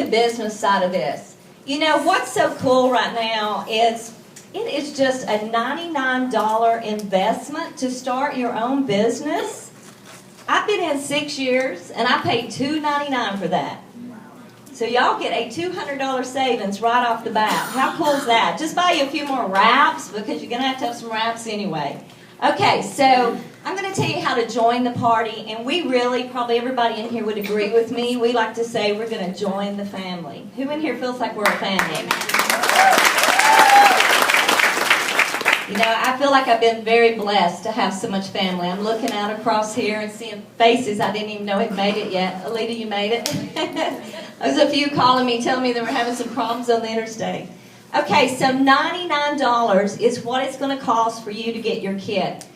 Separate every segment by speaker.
Speaker 1: the business side of this. You know, what's so cool right now is it is just a $99 investment to start your own business. I've been in 6 years, and I paid $2.99 for that. So y'all get a $200 savings right off the bat. How cool is that? Just buy you a few more wraps, because you're going to have some wraps anyway. Okay, so I'm going to tell you how to join the party, and we really, probably everybody in here would agree with me. We like to say we're going to join the family. Who in here feels like we're a family? You know, I feel like I've been very blessed to have so much family. I'm looking out across here and seeing faces I didn't even know had made it yet. Alita, you made it. There's a few calling me, telling me they were having some problems on the interstate. Okay, so $99 is what it's going to cost for you to get your kit.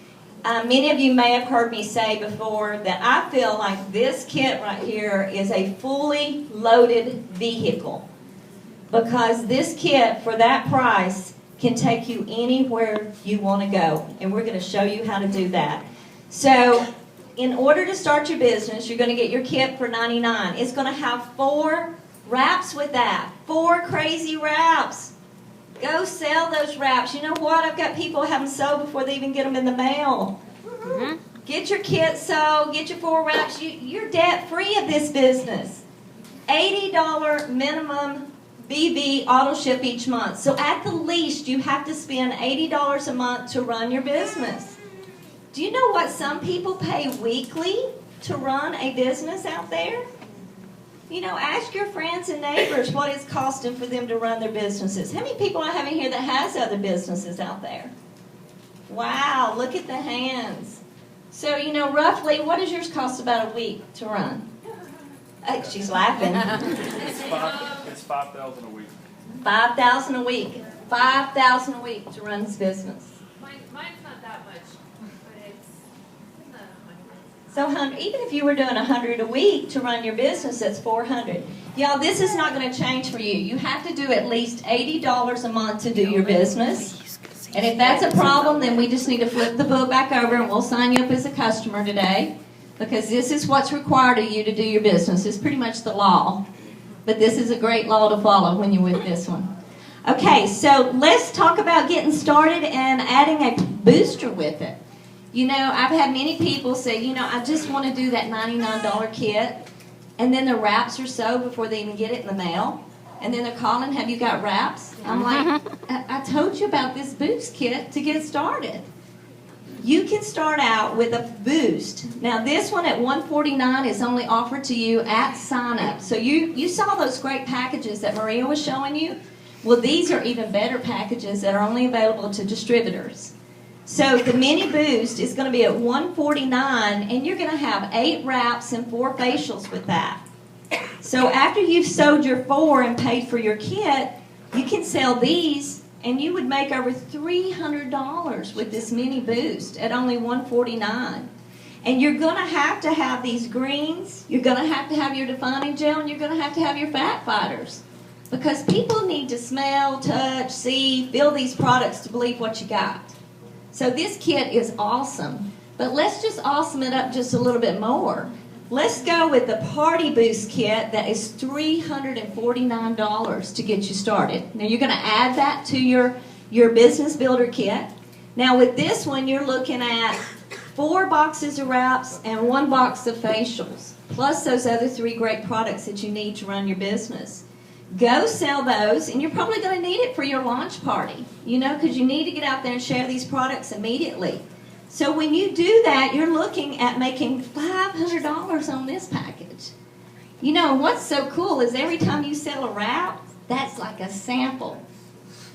Speaker 1: Many of you may have heard me say before that I feel like this kit right here is a fully loaded vehicle, because this kit, for that price, can take you anywhere you want to go, and we're going to show you how to do that. So in order to start your business, you're going to get your kit for $99. It's going to have 4 wraps with that. 4 crazy wraps. Go sell those wraps. You know what? I've got people have them sold before they even get them in the mail. Mm-hmm. Get your kit sold. Get your 4 wraps. You're debt-free of this business. $80 minimum BB auto ship each month. So at the least, you have to spend $80 a month to run your business. Do you know what some people pay weekly to run a business out there? You know, ask your friends and neighbors what it's costing for them to run their businesses. How many people I have in here that has other businesses out there? Wow, look at the hands. So, you know, roughly, what does yours cost about a week to run? She's laughing.
Speaker 2: It's $5,000 a week.
Speaker 1: $5,000 a week. $5,000 a week to run this business.
Speaker 3: Mine's not that much, but it's
Speaker 1: so 100. Even if you were doing 100 a week to run your business, that's 400. Y'all, this is not going to change for you. You have to do at least $80 a month to do your business. And if that's a problem, then we just need to flip the book back over and we'll sign you up as a customer today. Because this is what's required of you to do your business. It's pretty much the law. But this is a great law to follow when you're with this one. Okay, so let's talk about getting started and adding a booster with it. You know, I've had many people say, you know, I just want to do that $99 kit. And then the wraps are sold before they even get it in the mail. And then they're calling, have you got wraps? I'm like, I told you about this boost kit to get started. You can start out with a boost. Now this one at $149 is only offered to you at sign up. So you saw those great packages that Maria was showing you. Well, these are even better packages that are only available to distributors. So the mini boost is going to be at $149, and you're going to have 8 wraps and 4 facials with that. So after you've sold your 4 and paid for your kit, you can sell these. And you would make over $300 with this mini boost at only $149. And you're going to have these greens. You're going to have your defining gel, and you're going to have your fat fighters. Because people need to smell, touch, see, feel these products to believe what you got. So this kit is awesome. But let's just awesome it up just a little bit more. Let's go with the Party Boost kit that is $349 to get you started. Now you're going to add that to your Business Builder kit. Now with this one, you're looking at 4 boxes of wraps and 1 box of facials, plus those other 3 great products that you need to run your business. Go sell those, and you're probably going to need it for your launch party, you know, because you need to get out there and share these products immediately. So when you do that, you're looking at making $500 on this package. You know, what's so cool is every time you sell a wrap, that's like a sample.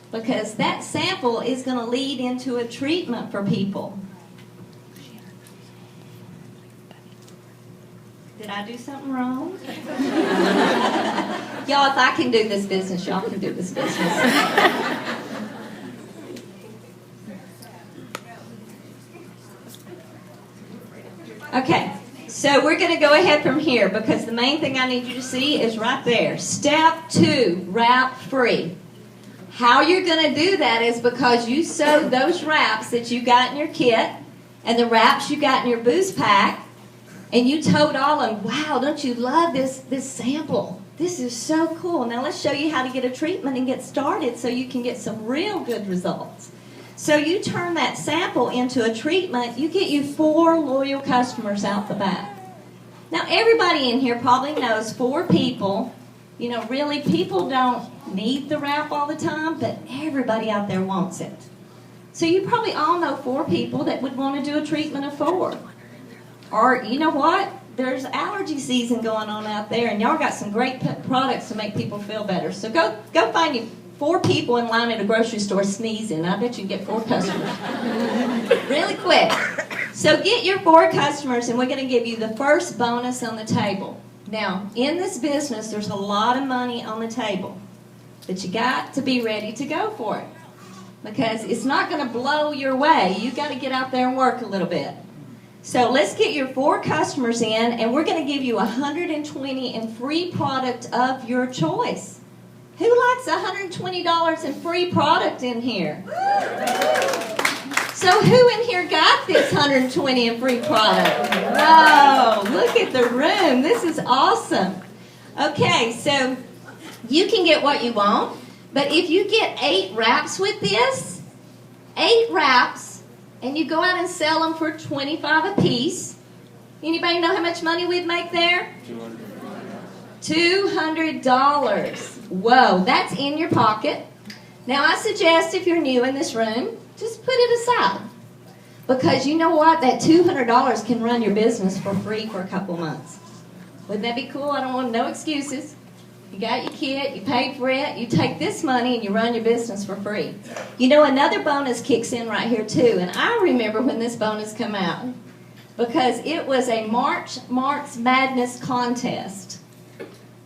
Speaker 1: Because that sample is going to lead into a treatment for people. Did I do something wrong? Y'all, if I can do this business, y'all can do this business. Okay, so we're going to go ahead from here because the main thing I need you to see is right there. Step 2, wrap free. How you're going to do that is because you sewed those wraps that you got in your kit and the wraps you got in your boost pack, and you told all of them, wow, don't you love this sample? This is so cool. Now let's show you how to get a treatment and get started so you can get some real good results. So you turn that sample into a treatment, you get you 4 loyal customers out the back. Now everybody in here probably knows 4 people. You know, really, people don't need the wrap all the time, but everybody out there wants it. So you probably all know 4 people that would want to do a treatment of 4. Or, you know what? There's allergy season going on out there, and y'all got some great products to make people feel better. So go find you 4 people in line at a grocery store sneezing. I bet you can get 4 customers really quick. So get your 4 customers, and we're going to give you the first bonus on the table. Now, in this business, there's a lot of money on the table, but you got to be ready to go for it because it's not going to blow your way. You got to get out there and work a little bit. So let's get your 4 customers in, and we're going to give you $120 in free product of your choice. Who likes $120 in free product in here? So who in here got this $120 in free product? Whoa, look at the room. This is awesome. Okay, so you can get what you want, but if you get 8 wraps with this, 8 wraps, and you go out and sell them for $25 a piece. Anybody know how much money we'd make there? $200. Whoa, that's in your pocket. Now I suggest if you're new in this room, just put it aside. Because you know what? That $200 can run your business for free for a couple months. Wouldn't that be cool? I don't want no excuses. You got your kit, you paid for it, you take this money and you run your business for free. You know, another bonus kicks in right here too, and I remember when this bonus came out because it was a March Madness contest.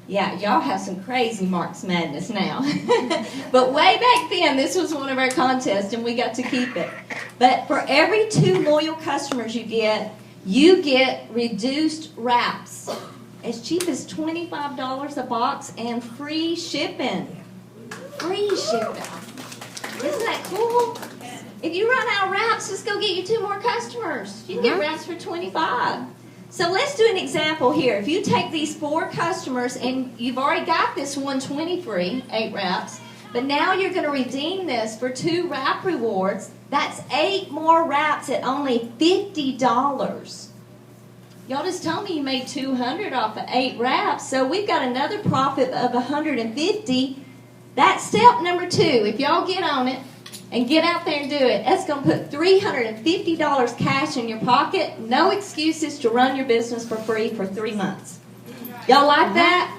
Speaker 1: Yeah, y'all have some crazy March Madness now. But way back then, this was one of our contests and we got to keep it. But for every 2 loyal customers you get reduced wraps. As cheap as $25 a box and free shipping. Free shipping. Isn't that cool? If you run out of wraps, just go get you 2 more customers. You can get wraps for $25. So let's do an example here. If you take these 4 customers and you've already got this $120 free, 8 wraps, but now you're going to redeem this for 2 wrap rewards, that's 8 more wraps at only $50. Y'all just told me you made $200 off of 8 wraps, so we've got another profit of $150. That's step number 2. If y'all get on it and get out there and do it, that's going to put $350 cash in your pocket. No excuses to run your business for free for 3 months. Y'all like that?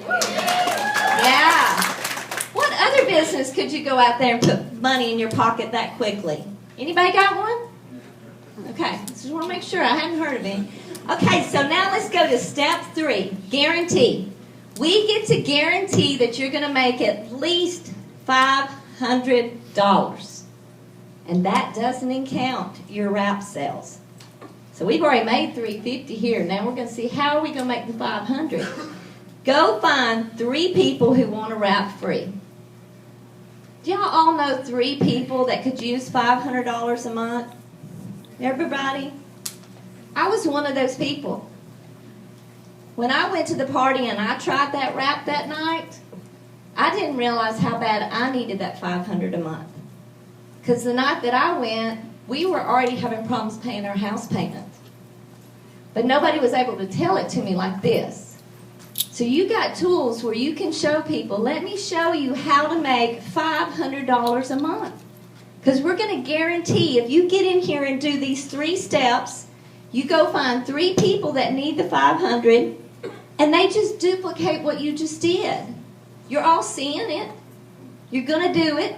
Speaker 1: Yeah. What other business could you go out there and put money in your pocket that quickly? Anybody got one? Okay, just want to make sure. I hadn't heard of any. Okay, so now let's go to step 3, guarantee. We get to guarantee that you're going to make at least $500. And that doesn't count your wrap sales. So we've already made $350 here. Now we're going to see how are we going to make the $500. Go find 3 people who want to wrap free. Do y'all all know 3 people that could use $500 a month? Everybody? I was one of those people. When I went to the party and I tried that wrap that night, I didn't realize how bad I needed that $500 a month. Because the night that I went, we were already having problems paying our house payment. But nobody was able to tell it to me like this. So you got tools where you can show people, let me show you how to make $500 a month. Because we're going to guarantee if you get in here and do these 3 steps, you go find 3 people that need the $500, and they just duplicate what you just did. You're all seeing it. You're going to do it,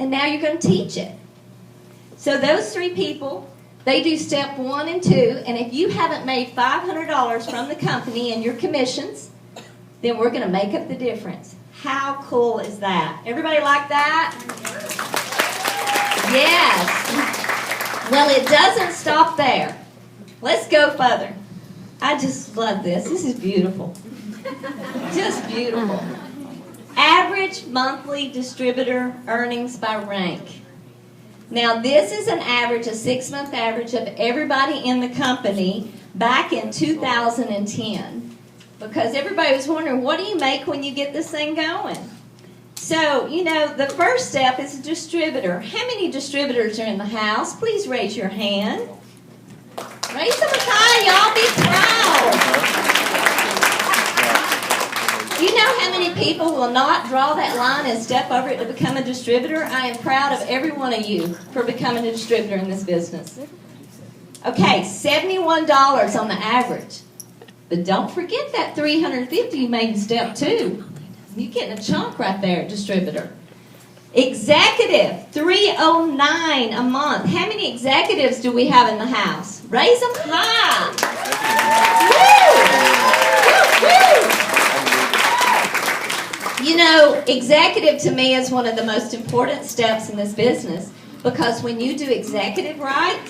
Speaker 1: and now you're going to teach it. So those 3 people, they do step 1 and 2, and if you haven't made $500 from the company and your commissions, then we're going to make up the difference. How cool is that? Everybody like that? Yes. Well, it doesn't stop there. Let's go further. I just love this. This is beautiful. Just beautiful. Average monthly distributor earnings by rank. Now, this is an average, a 6-month average of everybody in the company back in 2010. because everybody was wondering, what do you make when you get this thing going? So, the first step is a distributor. How many distributors are in the house? Please raise your hand. Raise them high, y'all. Be proud. You know how many people will not draw that line and step over it to become a distributor? I am proud of every one of you for becoming a distributor in this business. Okay, $71 on the average. But don't forget that $350 you made in step 2. You're getting a chunk right there, distributor. Executive, $309 a month. How many executives do we have in the house? Raise them high. Woo! Woo! Executive to me is one of the most important steps in this business, because when you do executive right,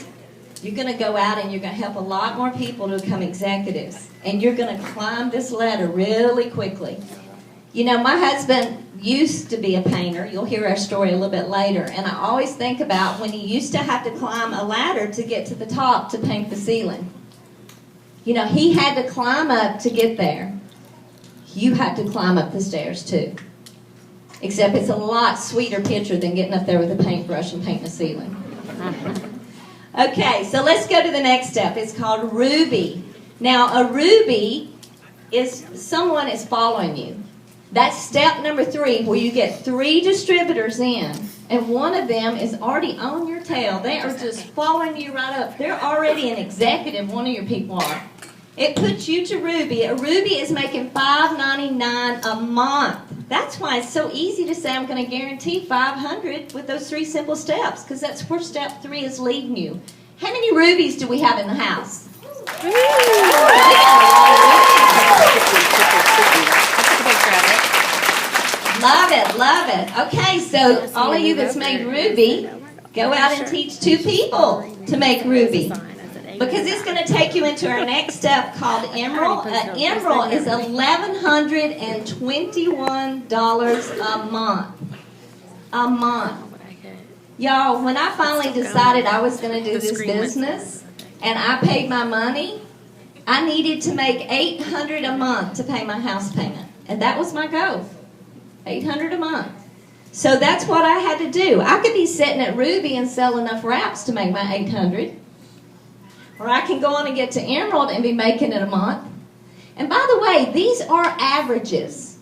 Speaker 1: you're going to go out and you're going to help a lot more people to become executives. And you're going to climb this ladder really quickly. My husband used to be a painter. You'll hear our story a little bit later. And I always think about when he used to have to climb a ladder to get to the top to paint the ceiling. He had to climb up to get there. You have to climb up the stairs too. Except it's a lot sweeter picture than getting up there with a paintbrush and painting the ceiling. Okay, so let's go to the next step. It's called Ruby. Now, a Ruby is someone is following you. That's step number 3, where you get 3 distributors in, and one of them is already on your tail. They are just following you right up. They're already an executive, one of your people are. It puts you to Ruby. A Ruby is making $5.99 a month. That's why it's so easy to say I'm going to guarantee $500 with those 3 simple steps, because that's where step 3 is leading you. How many Rubies do we have in the house? Love it, love it. Okay, so all of you that's made Ruby, go out and teach 2 people to make Ruby. Because it's going to take you into our next step called Emerald. Emerald is $1,121 a month. A month. Y'all, when I finally decided I was going to do this business and I paid my money, I needed to make $800 a month to pay my house payment. And that was my goal. $800 a month. So that's what I had to do. I could be sitting at Ruby and sell enough wraps to make my $800. Or I can go on and get to Emerald and be making it a month. And by the way, these are averages.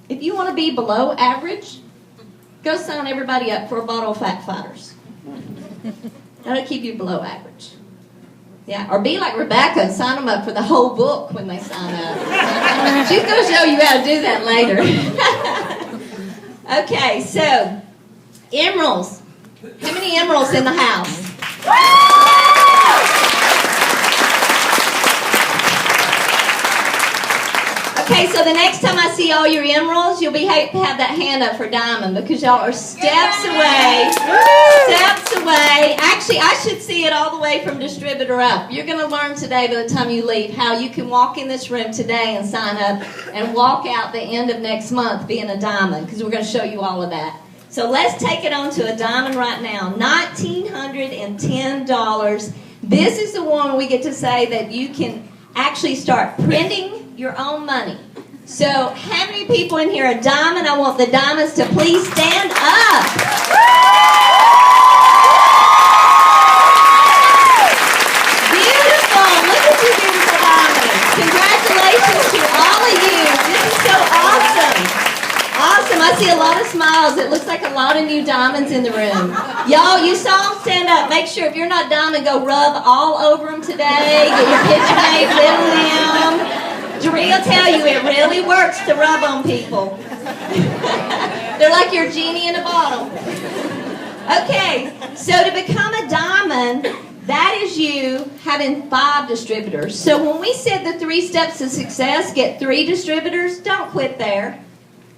Speaker 1: If you want to be below average, go sign everybody up for a bottle of Fat Fighters. That'll keep you below average. Yeah, or be like Rebecca and sign them up for the whole book when they sign up. She's going to show you how to do that later. Okay, so emeralds. How many emeralds in the house? Okay, so the next time I see all your emeralds, you'll be have that hand up for diamond, because y'all are steps away. Steps away. Actually, I should see it all the way from distributor up. You're going to learn today by the time you leave how you can walk in this room today and sign up and walk out the end of next month being a diamond, because we're going to show you all of that. So let's take it on to a diamond right now. $1,910. This is the one we get to say that you can actually start printing your own money. So how many people in here are diamond? I want the diamonds to please stand up. Beautiful. Look at you, beautiful diamonds. Congratulations to all of you. This is so awesome. Awesome. I see a lot of smiles. It looks like a lot of new diamonds in the room. Y'all, you saw them stand up. Make sure if you're not diamond, go rub all over them today. Get your picture made with them. Jeree will tell you it really works to rub on people. They're like your genie in a bottle. Okay, so to become a diamond, that is you having 5 distributors. So when we said the 3 steps to success, get 3 distributors, don't quit there.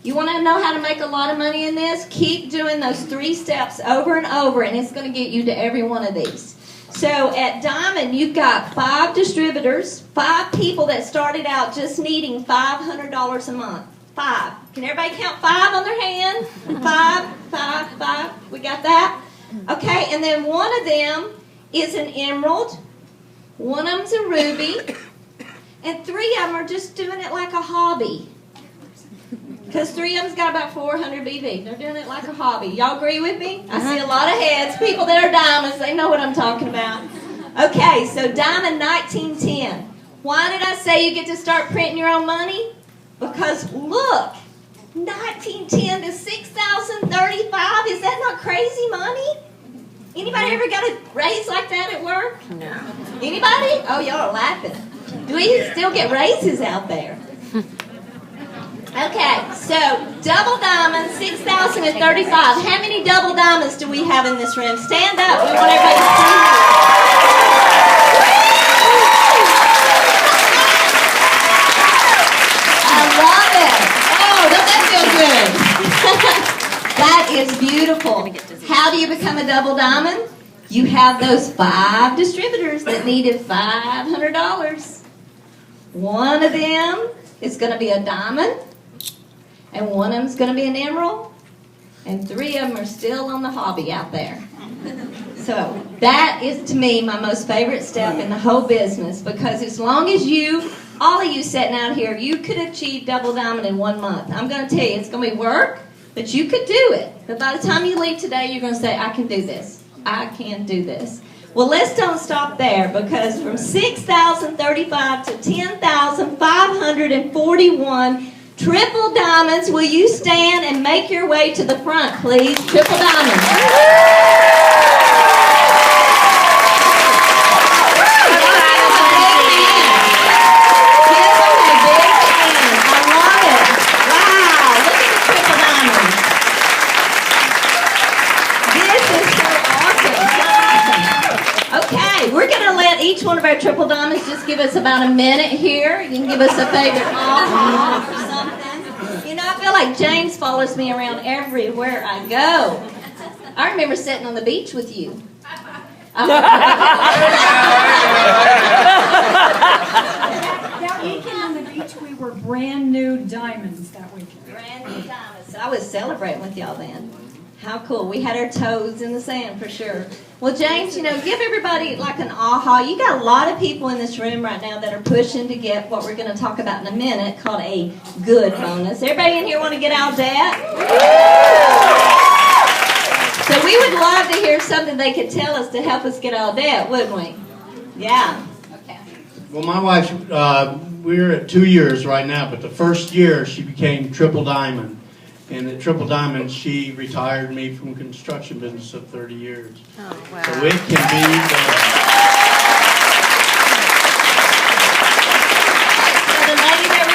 Speaker 1: You want to know how to make a lot of money in this? Keep doing those 3 steps over and over, and it's going to get you to every one of these. So at Diamond, you've got 5 distributors, 5 people that started out just needing $500 a month. 5. Can everybody count 5 on their hand? 5, 5, 5. We got that? Okay, and then one of them is an emerald. One of them's a ruby. And 3 of them are just doing it like a hobby. Because 3 of them's got about 400 BV. They're doing it like a hobby. Y'all agree with me? I see a lot of heads. People that are diamonds, they know what I'm talking about. Okay, so Diamond 1910. Why did I say you get to start printing your own money? Because look, 1910 to 6,035. Is that not crazy money? Anybody ever got a raise like that at work?
Speaker 4: No.
Speaker 1: Anybody? Oh, y'all are laughing. Do we still get raises out there? Okay, so double diamond, 6,035. How many double diamonds do we have in this room? Stand up. We want everybody to see you. I love it. Oh, doesn't that feel good? That is beautiful. How do you become a double diamond? You have those 5 distributors that needed $500. One of them is going to be a diamond, and one of them is going to be an emerald, and 3 of them are still on the hobby out there. So that is, to me, my most favorite step in the whole business, because as long as you, all of you sitting out here, you could achieve double diamond in 1 month. I'm going to tell you, it's going to be work, but you could do it. But by the time you leave today, you're going to say, I can do this. I can do this. Well, let's don't stop there, because from 6,035 to 10,541 triple diamonds, will you stand and make your way to the front, please? Triple diamonds. We're going to let each one of our triple diamonds just give us about a minute here. You can give us a favorite aha or something. You know, I feel like James follows me around everywhere I go. I remember sitting on the beach with you.
Speaker 5: That weekend on the beach, we were brand new diamonds that weekend.
Speaker 1: Brand new diamonds. So I was celebrating with y'all then. How cool. We had our toes in the sand for sure. Well, James, you know, give everybody like an aha. You got a lot of people in this room right now that are pushing to get what we're going to talk about in a minute called a good bonus. Everybody in here want to get out of debt? So we would love to hear something they could tell us to help us get out of debt, wouldn't we? Yeah. Okay.
Speaker 6: Well, my wife, we're at 2 years right now, but the first year she became triple diamond. And at Triple Diamond, she retired me from construction business of 30 years.
Speaker 4: Oh, wow.
Speaker 6: So it can be
Speaker 1: So the lady that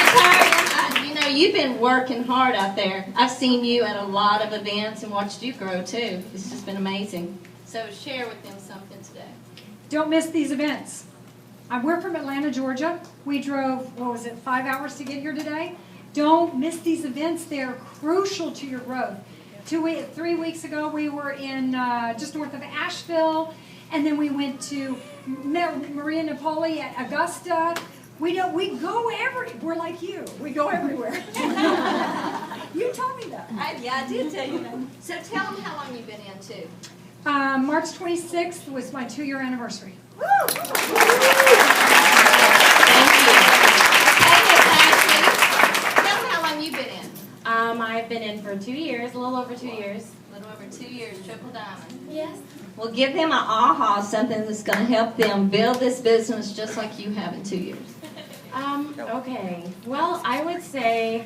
Speaker 1: retired, you know, you've been working hard out there. I've seen you at a lot of events and watched you grow too. It's just been amazing. So share with them something today.
Speaker 5: Don't miss these events. We're from Atlanta, Georgia. We drove, 5 hours to get here today? Don't miss these events. They're crucial to your growth. 3 weeks ago, we were in just north of Asheville, and then we went to Maria Napoli at Augusta. We go we're like you. We go everywhere. You told me that.
Speaker 1: I did tell you that. So tell them how long you've been in too.
Speaker 5: March 26th was my 2-year anniversary.
Speaker 1: Woo! Thank you. You've been in?
Speaker 4: I've been in for 2 years, a little over 2 years.
Speaker 1: A little over 2 years, triple diamond.
Speaker 4: Yes.
Speaker 1: Well, give them an aha, something that's going to help them build this business just like you have in 2 years.
Speaker 4: Okay. Well, I would say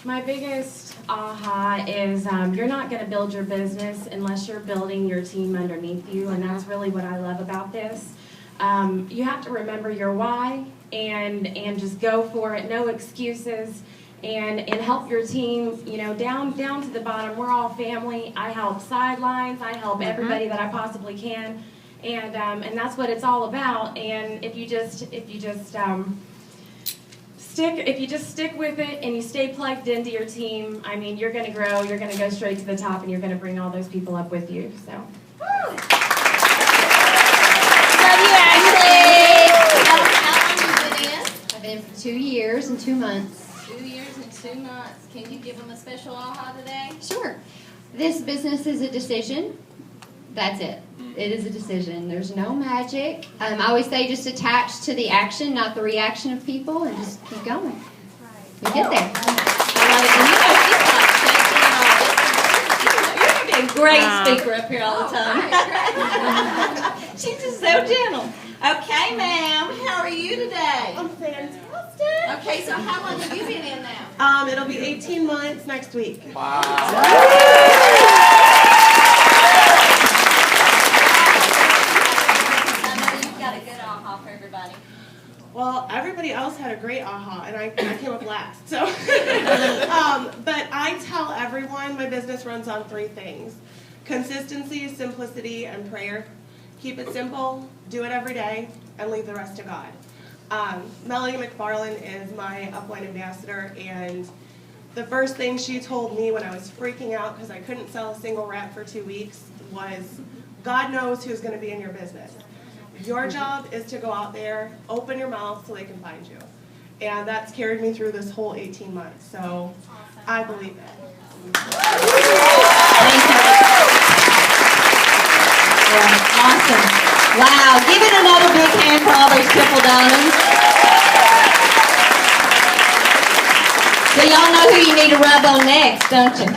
Speaker 4: my biggest aha is you're not going to build your business unless you're building your team underneath you, and that's really what I love about this. You have to remember your why and just go for it, no excuses, and help your team, you know, down to the bottom. We're all family. I help sidelines. I help everybody that I possibly can, and that's what it's all about. And if you just stick with it and you stay plugged into your team, I mean, you're going to grow. You're going to go straight to the top, and you're going to bring all those people up with you. So.
Speaker 1: Woo! Love you, Ashley. How long have you been in?
Speaker 7: I've been for 2 years and 2 months.
Speaker 1: 2 years and 2 months. Can you give them a special aha today?
Speaker 7: Sure. This business is a decision. That's it. It is a decision. There's no magic. I always say just attach to the action, not the reaction of people, and just keep going. You get there.
Speaker 1: You're going to be a great speaker up here all the time. She's just so gentle. Okay, ma'am, how are you today?
Speaker 8: I'm fantastic.
Speaker 1: Okay, so how long have you been in now?
Speaker 8: It'll be 18 months next week.
Speaker 2: Wow.
Speaker 1: I know you've got a good aha for everybody.
Speaker 8: Well, everybody else had a great aha, and I came up last. So, but I tell everyone my business runs on 3 things: consistency, simplicity, and prayer. Keep it simple, do it every day, and leave the rest to God. Melanie McFarland is my upline ambassador, and the first thing she told me when I was freaking out because I couldn't sell a single wrap for 2 weeks was, God knows who's going to be in your business. Your job is to go out there, open your mouth so they can find you. And that's carried me through this whole 18 months, so I believe it.
Speaker 1: Thank you. Awesome. Wow. Give it another big hand for all those triple diamonds. So y'all know who you need to rub on next, don't you?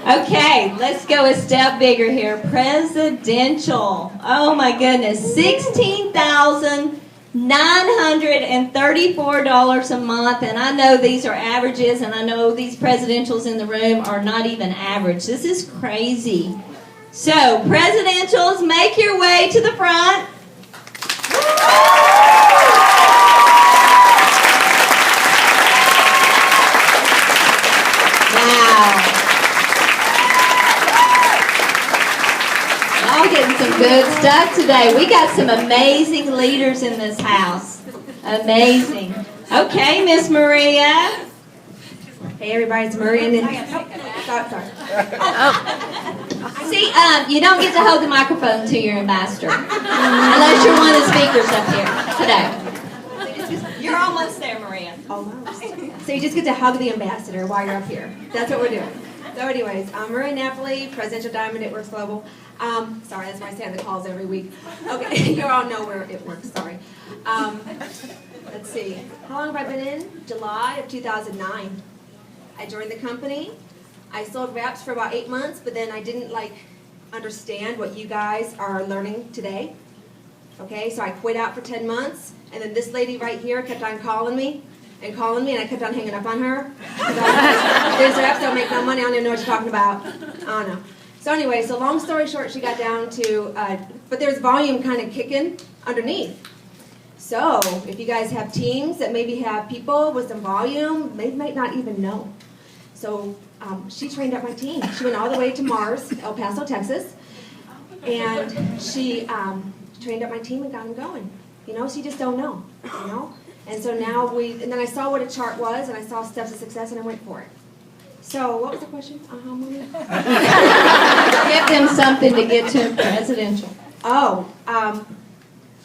Speaker 1: Okay, let's go a step bigger here. Presidential. Oh my goodness. $16,934 a month. And I know these are averages, and I know these presidentials in the room are not even average. This is crazy. So, presidentials, make your way to the front. Wow. Y'all getting some good stuff today. We got some amazing leaders in this house. Amazing. Okay, Miss Maria.
Speaker 9: Hey everybody, it's Maria. Sorry.
Speaker 1: See, you don't get to hold the microphone to your ambassador unless you're one of the speakers up here today. You're almost there, Maria.
Speaker 9: Almost. So you just get to hug the ambassador while you're up here. That's what we're doing. So anyways, I'm Maria Napoli, Presidential Diamond at Works Global. Sorry, that's why I say the calls every week. Okay, you all know where it works, sorry. Let's see. How long have I been in? July of 2009. I joined the company. I sold wraps for about 8 months, but then I didn't understand what you guys are learning today. Okay, so I quit out for 10 months, and then this lady right here kept on calling me, and I kept on hanging up on her. These wraps don't make no money, I don't even know what you're talking about. I don't know. So anyway, so long story short, she got down to, but there's volume kind of kicking underneath. So if you guys have teams that maybe have people with some volume, they might not even know. So she trained up my team. She went all the way to Mars, El Paso, Texas, and she trained up my team and got them going. You know, so you just don't know, you know? And so now and then I saw what a chart was, and I saw steps of success, and I went for it. So what was the question?
Speaker 1: Give them something to get to presidential.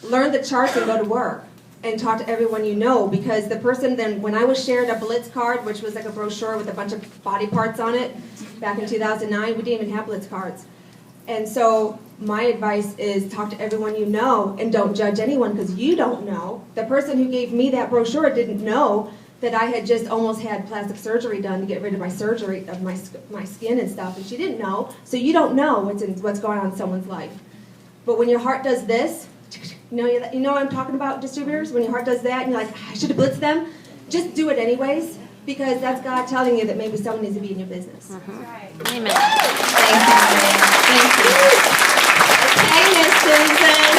Speaker 9: Learn the charts and go to work. And talk to everyone you know, because the person then, when I was shared a Blitz card, which was like a brochure with a bunch of body parts on it, back in 2009, we didn't even have Blitz cards. And so my advice is talk to everyone you know and don't judge anyone because you don't know. The person who gave me that brochure didn't know that I had just almost had plastic surgery done to get rid of my surgery, of my skin and stuff, and she didn't know. So you don't know what's going on in someone's life. But when your heart does this, you know what I'm talking about, distributors? When your heart does that and you're like, I should have blitzed them, just do it anyways, because that's God telling you that maybe someone needs to be in your business.
Speaker 1: Right. Amen. Thank you. Okay, Miss Susan,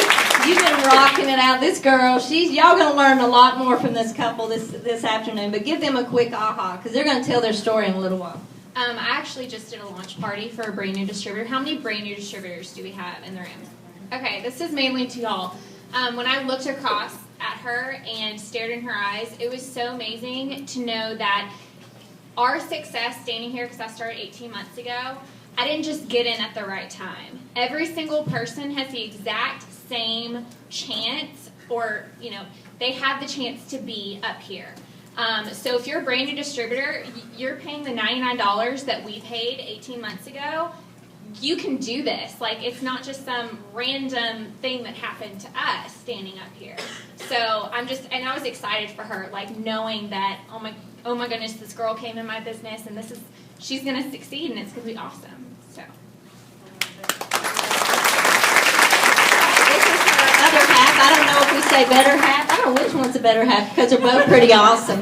Speaker 1: you've been rocking it out. This girl, y'all going to learn a lot more from this couple this afternoon, but give them a quick aha, because they're going to tell their story in a little while.
Speaker 3: I actually just did a launch party for a brand new distributor. How many brand new distributors do we have in the room? Okay, this is mainly to y'all. When I looked across at her and stared in her eyes, it was so amazing to know that our success standing here, because I started 18 months ago, I didn't just get in at the right time. Every single person has the exact same chance, or, they have the chance to be up here. So if you're a brand new distributor, you're paying the $99 that we paid 18 months ago. you can do this. Like, it's not just some random thing that happened to us standing up here. So and I was excited for her, like, knowing that, oh my goodness, this girl came in my business, and she's going to succeed, and it's going to be awesome. So.
Speaker 1: This is her other half. I don't know if we say better half. I don't know which one's the better half, because they're both pretty awesome.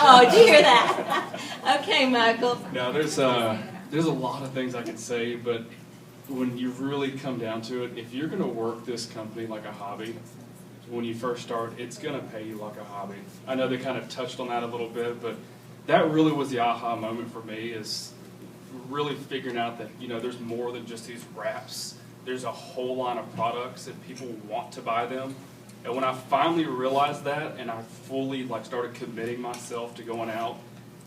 Speaker 1: Oh, did you hear that? Okay, Michael.
Speaker 2: No, there's a lot of things I could say, but when you really come down to it, if you're going to work this company like a hobby, when you first start, it's going to pay you like a hobby. I know they kind of touched on that a little bit, but that really was the aha moment for me, is really figuring out that, there's more than just these wraps. There's a whole line of products that people want to buy them. And when I finally realized that, and I fully started committing myself to going out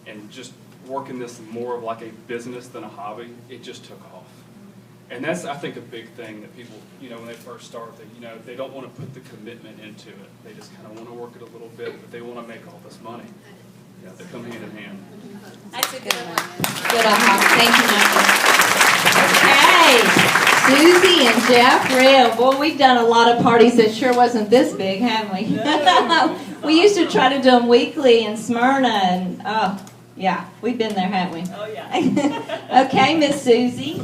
Speaker 2: and just working this more of like a business than a hobby, it just took off. And that's, I think, a big thing that people, when they first start, they don't want to put the commitment into it. They just kind of want to work it a little bit, but they want to make all this money. Yeah, they come hand in hand.
Speaker 1: That's a good one. Good Thank you, Michael. Hey, Susie and Jeff, real. Boy, we've done a lot of parties that sure wasn't this big, haven't we? No. We used to try to do them weekly in Smyrna, and yeah, we've been there, haven't we?
Speaker 10: Oh, yeah.
Speaker 1: Okay, Miss Susie.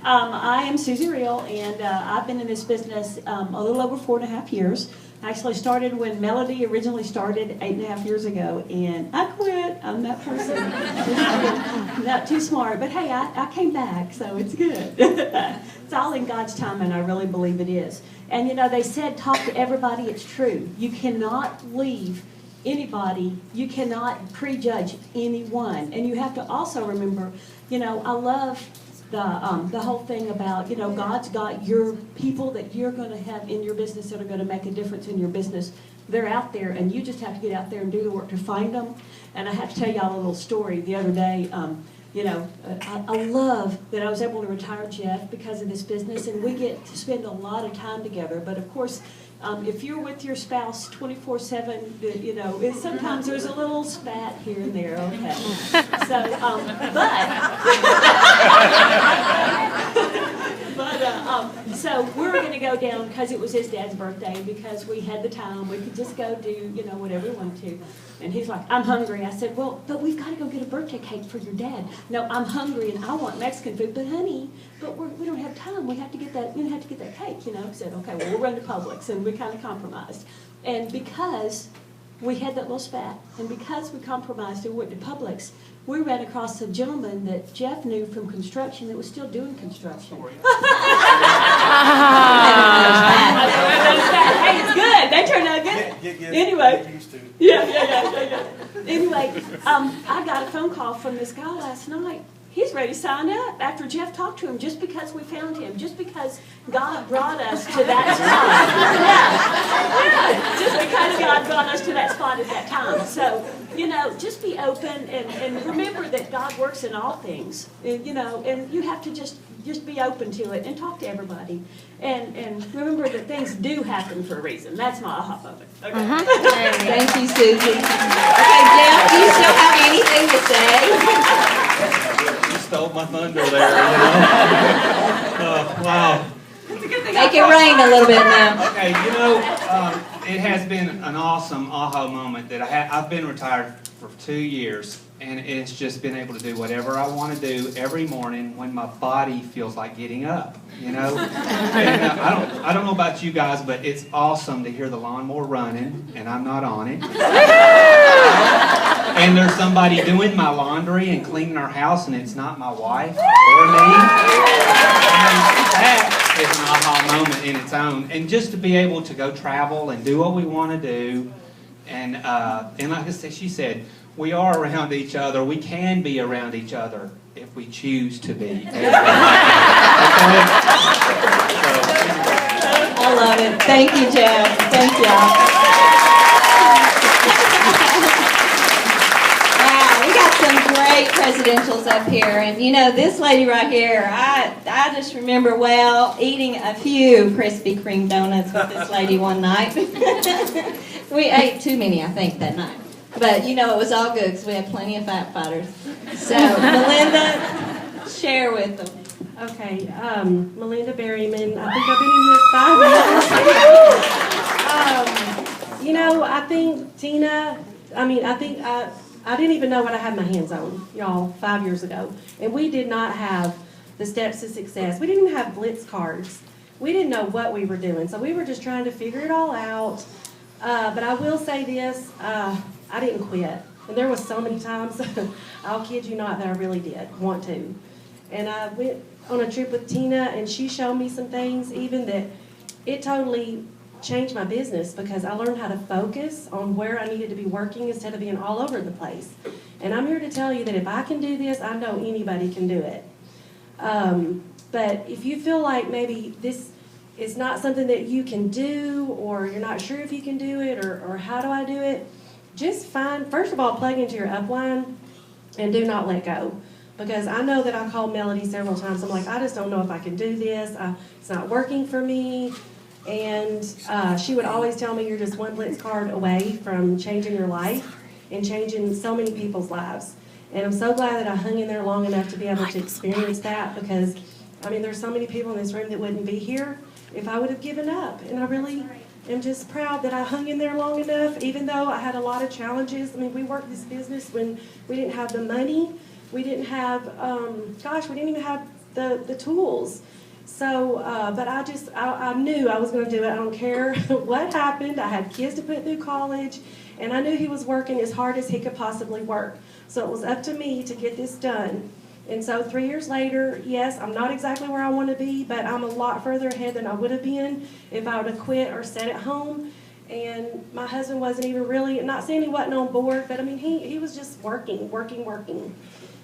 Speaker 10: I am Susie Reel, and I've been in this business a little over 4.5 years. I actually started when Melody originally started 8.5 years ago, and I quit. I'm that person. Not too smart, but hey, I came back, so it's good. It's all in God's time, and I really believe it is. And they said, talk to everybody. It's true. You cannot leave anybody. You cannot prejudge anyone, and you have to also remember, I love the whole thing about, God's got your people that you're going to have in your business that are going to make a difference in your business. They're out there, and you just have to get out there and do the work to find them. And I have to tell y'all a little story. The other day, I love that I was able to retire Jeff because of this business, and we get to spend a lot of time together. But of course, if you're with your spouse 24/7, sometimes there's a little spat here and there. Okay, so we're going to go down because it was his dad's birthday, because we had the time. We could just go do whatever we wanted to. And he's like, I'm hungry. I said, well, but we've got to go get a birthday cake for your dad. No, I'm hungry and I want Mexican food. But honey, we don't have time. We have to get that. We have to get that cake. I said, okay, well, we'll run to Publix, and we kind of compromised. And because we had that little spat, and because we compromised and went to Publix, we ran across a gentleman that Jeff knew from construction that was still doing construction. Hey, it's good. They turned out good. Anyway. Yeah. Anyway, I got a phone call from this guy last night. He's ready to sign up after Jeff talked to him, just because we found him, just because God brought us to that spot. Yeah, just because God brought us to that spot at that time. So, just be open and remember that God works in all things. And you have to just be open to it and talk to everybody. And remember that things do happen for a reason. That's my aha moment. Okay.
Speaker 1: Thank you, Susie. Okay, Jeff, do you still have anything to say?
Speaker 11: You stole my thunder there, wow.
Speaker 1: Make it rain a little bit now.
Speaker 11: Okay, it has been an awesome aha moment that I've been retired for 2 years, and it's just been able to do whatever I want to do every morning when my body feels like getting up, And, I don't know about you guys, but it's awesome to hear the lawnmower running, and I'm not on it. And there's somebody doing my laundry and cleaning our house, and it's not my wife or me. And that is an aha moment in its own. And just to be able to go travel and do what we want to do, and like I said, she said, we are around each other. We can be around each other if we choose to be.
Speaker 1: I love it. Thank you, Jeff. Thank y'all. Wow, we got some great presidentials up here. And this lady right here, I just remember eating a few Krispy Kreme donuts with this lady one night. We ate too many, I think, that night. But, it was all good because we had plenty of fat fighters. So, Melinda, Share with them.
Speaker 12: Okay, Melinda Berryman. I think I've been in this 5 years. I think Tina, I didn't even know what I had my hands on, y'all, 5 years ago. And we did not have the steps to success. We didn't even have blitz cards. We didn't know what we were doing. So we were just trying to figure it all out. But I will say this, I didn't quit. And there was so many times, I'll kid you not, that I really did want to. And I went on a trip with Tina, and she showed me some things even that it totally changed my business, because I learned how to focus on where I needed to be working instead of being all over the place. And I'm here to tell you that if I can do this, I know anybody can do it. But if you feel like maybe this is not something that you can do, or you're not sure if you can do it, or how do I do it, just first of all, plug into your upline and do not let go. Because I know that I called Melody several times. I'm like, I just don't know if I can do this. It's not working for me. And she would always tell me, you're just one blitz card away from changing your life and changing so many people's lives. And I'm so glad that I hung in there long enough to be able to experience that, because, there's so many people in this room that wouldn't be here if I would have given up. And I really am just proud that I hung in there long enough, even though I had a lot of challenges. We worked this business when we didn't have the money. We didn't have, we didn't even have the tools. So, but I knew I was going to do it. I don't care what happened. I had kids to put through college, and I knew he was working as hard as he could possibly work. So it was up to me to get this done. And so 3 years later, yes, I'm not exactly where I want to be, but I'm a lot further ahead than I would have been if I would have quit or sat at home. And my husband wasn't even really, not saying he wasn't on board, but he was just working.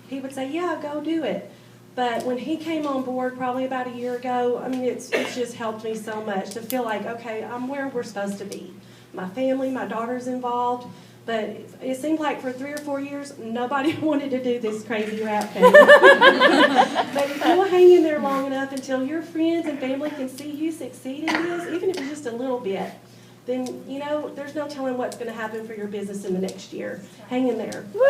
Speaker 12: He would say, yeah, go do it. But when he came on board probably about a year ago, it's just helped me so much to feel like, okay, I'm where we're supposed to be. My family, my daughter's involved, but it seemed like for 3 or 4 years, nobody wanted to do this crazy rap thing. But if you'll hang in there long enough until your friends and family can see you succeed in this, even if it's just a little bit, then, there's no telling what's going to happen for your business in the next year. Hang in there. Woo!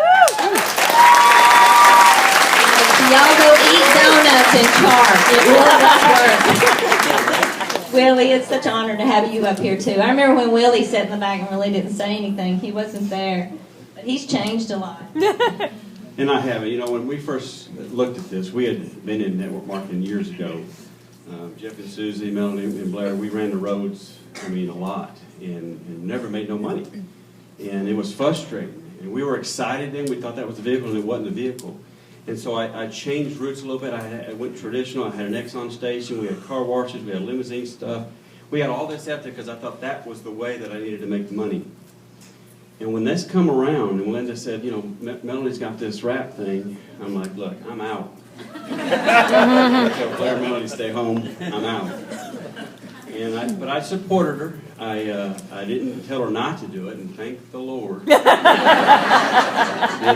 Speaker 1: Y'all go eat donuts and charge. It will work. Willie, it's such an honor to have you up here, too. I remember when Willie sat in the back and really didn't say anything. He wasn't there. But he's changed a lot.
Speaker 13: And I have. When we first looked at this, we had been in network marketing years ago. Jeff and Susie, Melanie and Blair, we ran the roads, a lot, and never made no money. And it was frustrating. And we were excited then. We thought that was the vehicle, and it wasn't the vehicle. And so I changed routes a little bit. I went traditional. I had an Exxon station. We had car washes. We had limousine stuff. We had all this out there because I thought that was the way that I needed to make the money. And when this come around, and Linda said, Melanie's got this rap thing, I'm like, look, I'm out. I tell Claire, Melanie, stay home. I'm out. But I supported her. I didn't tell her not to do it, and thank the Lord. Did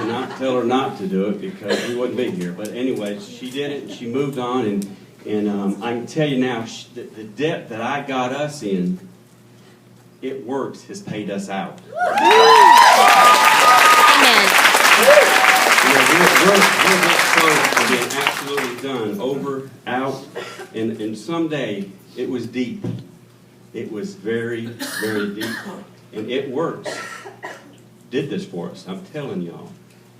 Speaker 13: not tell her not to do it because we wouldn't be here. But anyway, she did it, and she moved on, and I can tell you now, the debt that I got us in, it works, has paid us out.
Speaker 7: Amen.
Speaker 13: We're being absolutely done, over, out, and someday it was deep. It was very, very deep, and it works. Did this for us, I'm telling y'all.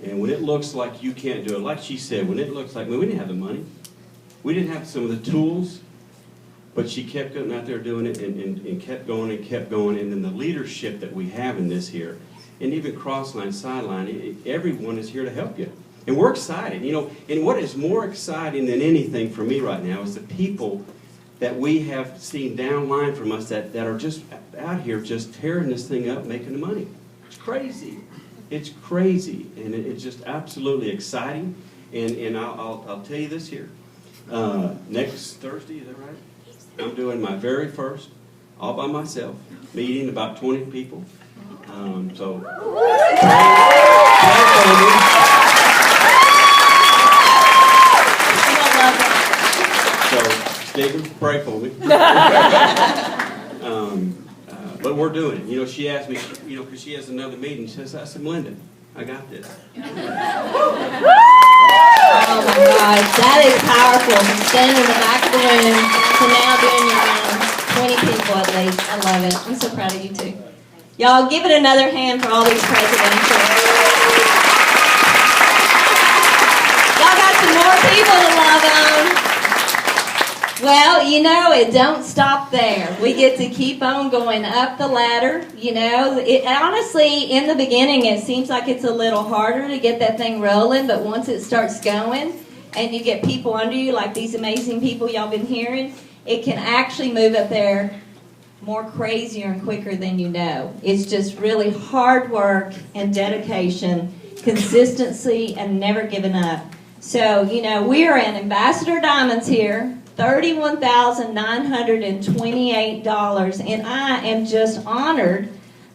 Speaker 13: And when it looks like you can't do it, like she said, when it looks like, we didn't have the money. We didn't have some of the tools, but she kept going out there doing it and kept going and kept going. And then the leadership that we have in this here, and even Crossline, Sideline, everyone is here to help you. And we're excited, and what is more exciting than anything for me right now is the people that we have seen downline from us that are just out here just tearing this thing up, making the money. It's crazy. It's crazy, and it's just absolutely exciting. And I'll tell you this here. Next Thursday, is that right? I'm doing my very first, all by myself, meeting, about 20 people. So Stephen, pray for me. But we're doing it. She asked me, because she has another meeting. She says, I said, Melinda, I got this.
Speaker 1: Oh my right, that is powerful. From standing in the back of the room to now doing your own 20 people at least. I love it. I'm so proud of you too. Y'all give it another hand for all these presidentials. Y'all got some more people to love on. Well, you know, it don't stop there. We get to keep on going up the ladder. You know, honestly, in the beginning, it seems like it's a little harder to get that thing rolling, but once it starts going and you get people under you, like these amazing people y'all been hearing, it can actually move up there more crazier and quicker than you know. It's just really hard work and dedication, consistency, and never giving up. So, you know, we are at Ambassador Diamonds here, $31,928, and I am just honored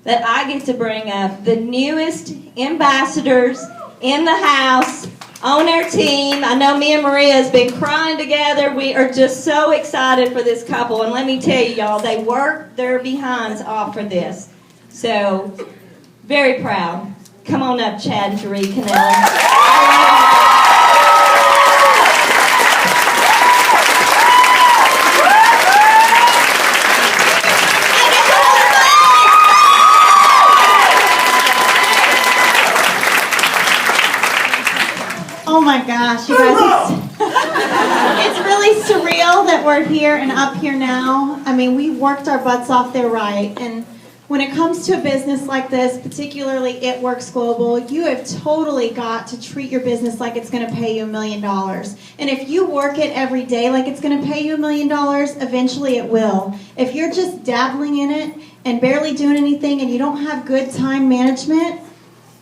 Speaker 1: that I get to bring up the newest ambassadors in the house on our team. I know me and Maria has been crying together. We are just so excited for this couple, and let me tell you, y'all, they worked their behinds off for this. So, very proud. Come on up, Chad and Jeree Canella.
Speaker 14: Oh my gosh, you guys, it's really surreal that we're here and up here now. I mean, we worked our butts off there, right? And when it comes to a business like this, particularly It Works Global, you have totally got to treat your business like it's going to pay you $1 million. And if you work it every day like it's going to pay you $1 million, eventually it will. If you're just dabbling in it and barely doing anything and you don't have good time management,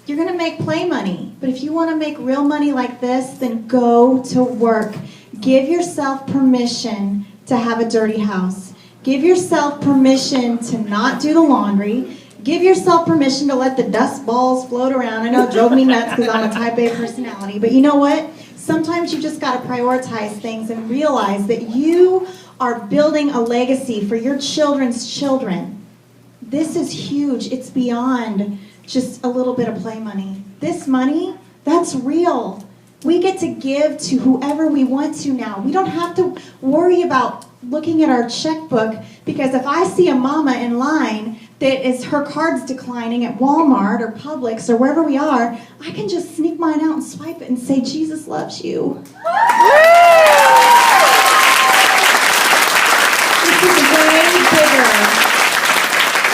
Speaker 14: you're going to make play money. But if you want to make real money like this, then go to work. Give yourself permission to have a dirty house. Give yourself permission to not do the laundry. Give yourself permission to let the dust balls float around. I know it drove me nuts because I'm a type A personality. But you know what? Sometimes you just got to prioritize things and realize that you are building a legacy for your children's children. This is huge. It's beyond just a little bit of play money. This money, that's real. We get to give to whoever we want to now. We don't have to worry about looking at our checkbook, because if I see a mama in line that is her card's declining at Walmart or Publix or wherever we are, I can just sneak mine out and swipe it and say, Jesus loves you. This is way bigger.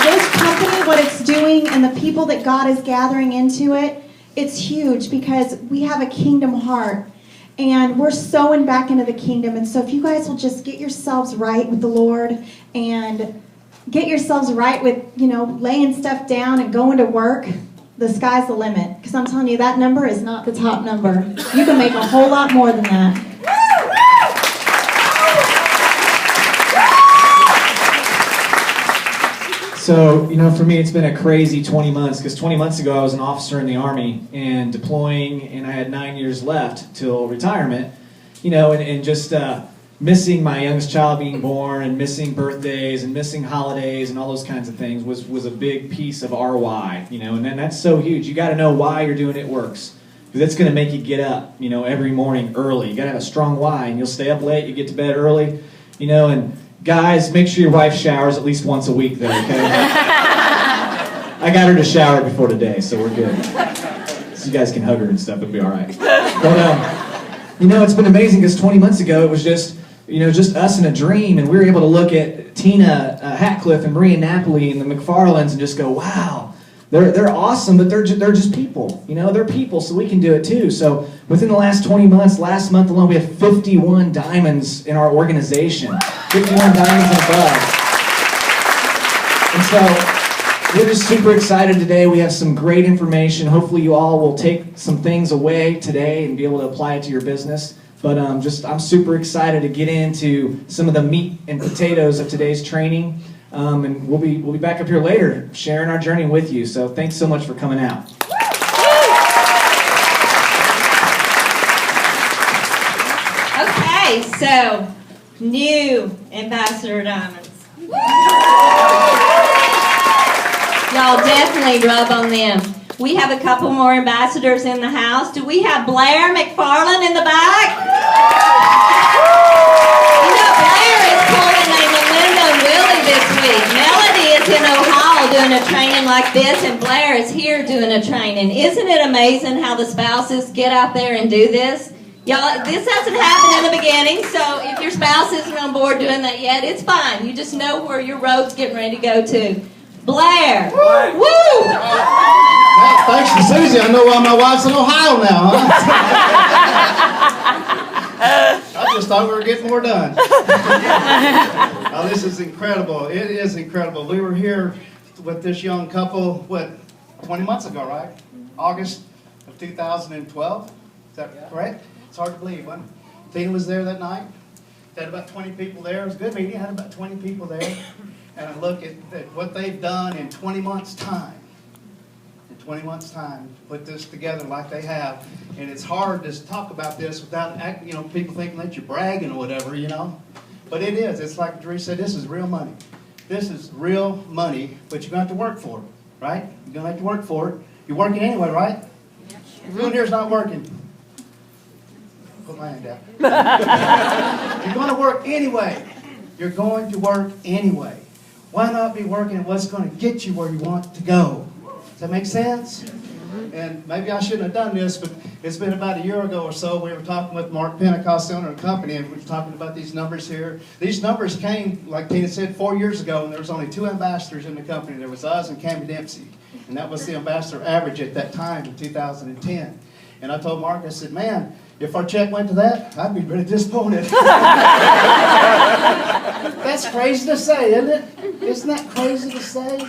Speaker 14: This company, what it's doing, and the people that God is gathering into it, it's huge because we have a kingdom heart. And we're sowing back into the kingdom. And so if you guys will just get yourselves right with the Lord and get yourselves right with, you know, laying stuff down and going to work, the sky's the limit. Because I'm telling you, that number is not the top number. You can make a whole lot more than that.
Speaker 15: So, you know, for me, it's been a crazy 20 months, because 20 months ago I was an officer in the Army and deploying, and I had 9 years left till retirement, you know, and just missing my youngest child being born and missing birthdays and missing holidays and all those kinds of things was a big piece of our why, you know, and then that's so huge. You got to know why you're doing It Works, because that's going to make you get up, you know, every morning early. You got to have a strong why, and you'll stay up late, you get to bed early, you know, and guys, make sure your wife showers at least once a week though, okay? I got her to shower before today, so we're good. So you guys can hug her and stuff, it'll be all right. But, you know, it's been amazing, because 20 months ago it was just, you know, just us in a dream, and we were able to look at Tina Hatcliffe and Maria Napoli and the McFarlands and just go, wow, they're awesome, but they're just people. You know, they're people, so we can do it too. So within the last 20 months, last month alone, we have 51 diamonds in our organization. 51 diamonds and above. And so we're just super excited today. We have some great information. Hopefully you all will take some things away today and be able to apply it to your business. But I'm super excited to get into some of the meat and potatoes of today's training. And we'll be back up here later sharing our journey with you. So thanks so much for coming out.
Speaker 1: Okay, so new Ambassador Diamonds. Y'all definitely rub on them. We have a couple more ambassadors in the house. Do we have Blair McFarland in the back? Blair is pulling a Melinda Willie this week. Melody is in Ohio doing a training like this, and Blair is here doing a training. Isn't it amazing how the spouses get out there and do this? Y'all, this hasn't happened in the beginning, so if your spouse isn't on board doing that yet, it's fine. You just know where your road's getting ready to go to. Blair! Woo!
Speaker 6: Well, thanks to Susie, I know why my wife's in Ohio now, huh? I just thought we were getting more done. Oh, this is incredible. It is incredible. We were here with this young couple, 20 months ago, right? August of 2012. Is that correct? It's hard to believe, wasn't it? Tina was there that night. Had about 20 people there. It was a good meeting. Had about 20 people there. And I look at what they've done in 20 months' time. In 20 months' time, put this together like they have. And it's hard to talk about this without, people thinking that you're bragging or whatever, But it is. It's like Drew said, this is real money. This is real money, but you're going to have to work for it, right? You're going to have to work for it. You're working anyway, right? Who in here's not working? Put my hand down. You're going to work anyway. You're going to work anyway. Why not be working at what's going to get you where you want to go? Does that make sense? And maybe I shouldn't have done this, but it's been about a year ago or so. We were talking with Mark Pentecost, owner of the company, and we were talking about these numbers here. These numbers came, like Tina said, 4 years ago, and there was only 2 ambassadors in the company. There was us and Cammie Dempsey. And that was the ambassador average at that time in 2010. And I told Mark, I said, man, if our check went to that, I'd be pretty disappointed. That's crazy to say, isn't it? Isn't that crazy to say?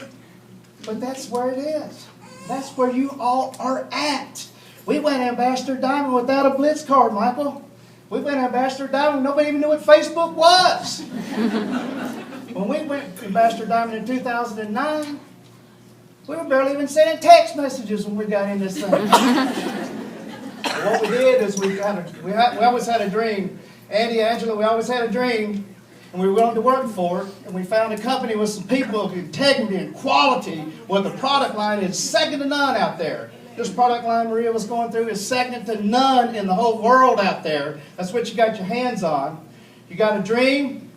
Speaker 6: But that's where it is. That's where you all are at. We went Ambassador Diamond without a Blitz card, Michael. We went Ambassador Diamond, nobody even knew what Facebook was. When we went Ambassador Diamond in 2009, we were barely even sending text messages when we got in this thing. What we did is we always had a dream. Andy, Angela, we always had a dream, and we were willing to work for it, and we found a company with some people of integrity and quality where the product line is second to none out there. This product line Maria was going through is second to none in the whole world out there. That's what you got your hands on. You got a dream?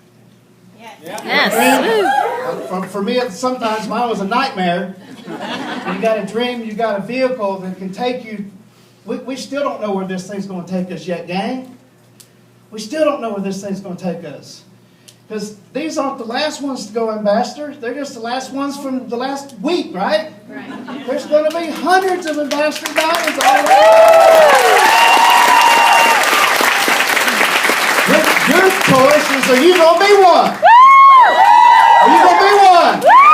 Speaker 6: Yes. Yes. For me, sometimes mine was a nightmare. You got a dream, you got a vehicle that can take you. We still don't know where this thing's going to take us yet, gang. We still don't know where this thing's going to take us. Because these aren't the last ones to go ambassador. They're just the last ones from the last week, right? Right. There's going to be hundreds of ambassador diamonds all around. Your choice is, are you going to be one? Are you going to be one? Right.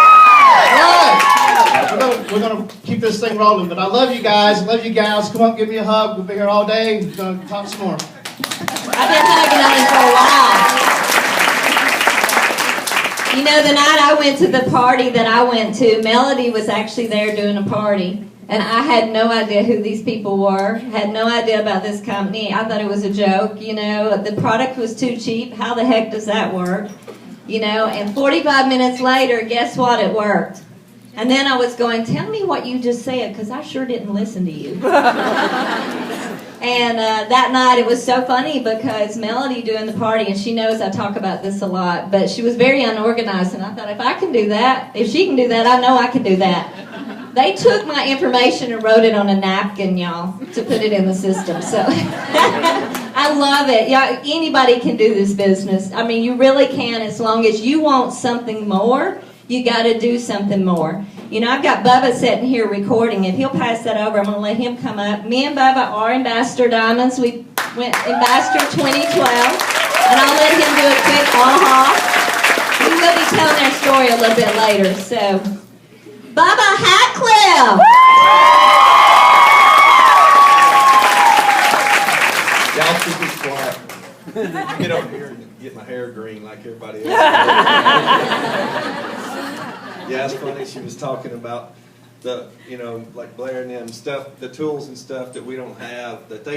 Speaker 6: We're going to keep this thing rolling. But I love you guys. I love you gals. Come on, give me a hug. We'll be here all day. We're going to talk some more.
Speaker 1: I've been hugging on him for a while. You know, the night I went to the party that I went to, Melody was actually there doing a party. And I had no idea who these people were, had no idea about this company. I thought it was a joke, you know. The product was too cheap. How the heck does that work? You know, and 45 minutes later, guess what? It worked. And then I was going, tell me what you just said, because I sure didn't listen to you. And that night it was so funny because Melody doing the party, and she knows I talk about this a lot, but she was very unorganized, and I thought if I can do that, if she can do that, I know I can do that. They took my information and wrote it on a napkin, y'all, to put it in the system. So I love it. Y'all, anybody can do this business. I mean, you really can, as long as you want something more. You got to do something more. You know, I've got Bubba sitting here recording. If he'll pass that over, I'm going to let him come up. Me and Bubba are Ambassador Diamonds. We went Ambassador 2012, and I'll let him do a quick aha. We will be telling their story a little bit later. So, Bubba Hatcliffe.
Speaker 16: Y'all should be quiet. Get over here and get my hair green like everybody else. Yeah, it's funny. She was talking about the, like Blair and them stuff, the tools and stuff that we don't have that they